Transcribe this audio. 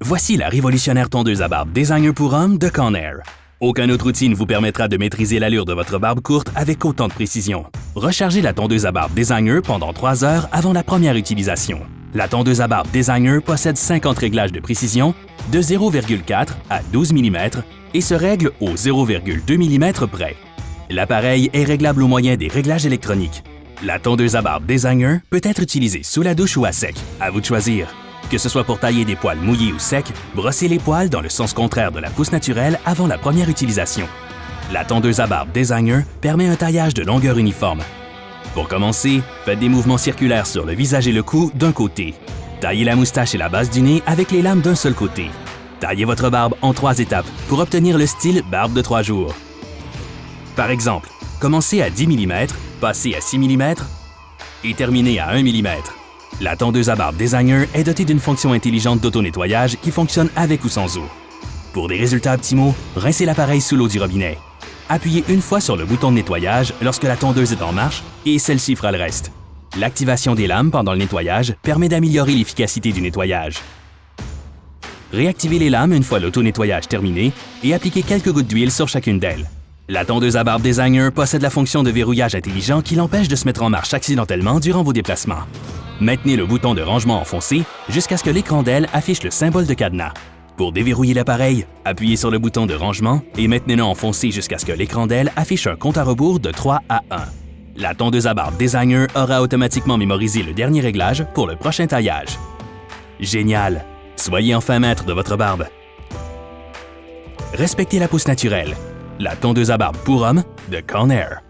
Voici la révolutionnaire tondeuse à barbe Designer pour homme de Conair. Aucun autre outil ne vous permettra de maîtriser l'allure de votre barbe courte avec autant de précision. Rechargez la tondeuse à barbe Designer pendant 3 heures avant la première utilisation. La tondeuse à barbe Designer possède 50 réglages de précision de 0,4 à 12 mm et se règle au 0,2 mm près. L'appareil est réglable au moyen des réglages électroniques. La tondeuse à barbe Designer peut être utilisée sous la douche ou à sec, à vous de choisir. Que ce soit pour tailler des poils mouillés ou secs, brossez les poils dans le sens contraire de la pousse naturelle avant la première utilisation. La tondeuse à barbe Designer permet un taillage de longueur uniforme. Pour commencer, faites des mouvements circulaires sur le visage et le cou d'un côté. Taillez la moustache et la base du nez avec les lames d'un seul côté. Taillez votre barbe en 3 étapes pour obtenir le style barbe de 3 jours. Par exemple, commencez à 10 mm, passez à 6 mm et terminez à 1 mm. La tondeuse à barbe Designer est dotée d'une fonction intelligente d'auto-nettoyage qui fonctionne avec ou sans eau. Pour des résultats optimaux, rincez l'appareil sous l'eau du robinet. Appuyez une fois sur le bouton de nettoyage lorsque la tondeuse est en marche et celle-ci fera le reste. L'activation des lames pendant le nettoyage permet d'améliorer l'efficacité du nettoyage. Réactivez les lames une fois l'auto-nettoyage terminé et appliquez quelques gouttes d'huile sur chacune d'elles. La tondeuse à barbe Designer possède la fonction de verrouillage intelligent qui l'empêche de se mettre en marche accidentellement durant vos déplacements. Maintenez le bouton de rangement enfoncé jusqu'à ce que l'écran d'aile affiche le symbole de cadenas. Pour déverrouiller l'appareil, appuyez sur le bouton de rangement et maintenez-le enfoncé jusqu'à ce que l'écran d'aile affiche un compte à rebours de 3 à 1. La tondeuse à barbe Designer aura automatiquement mémorisé le dernier réglage pour le prochain taillage. Génial! Soyez enfin maître de votre barbe. Respectez la pousse naturelle. La tondeuse à barbe pour homme de Conair.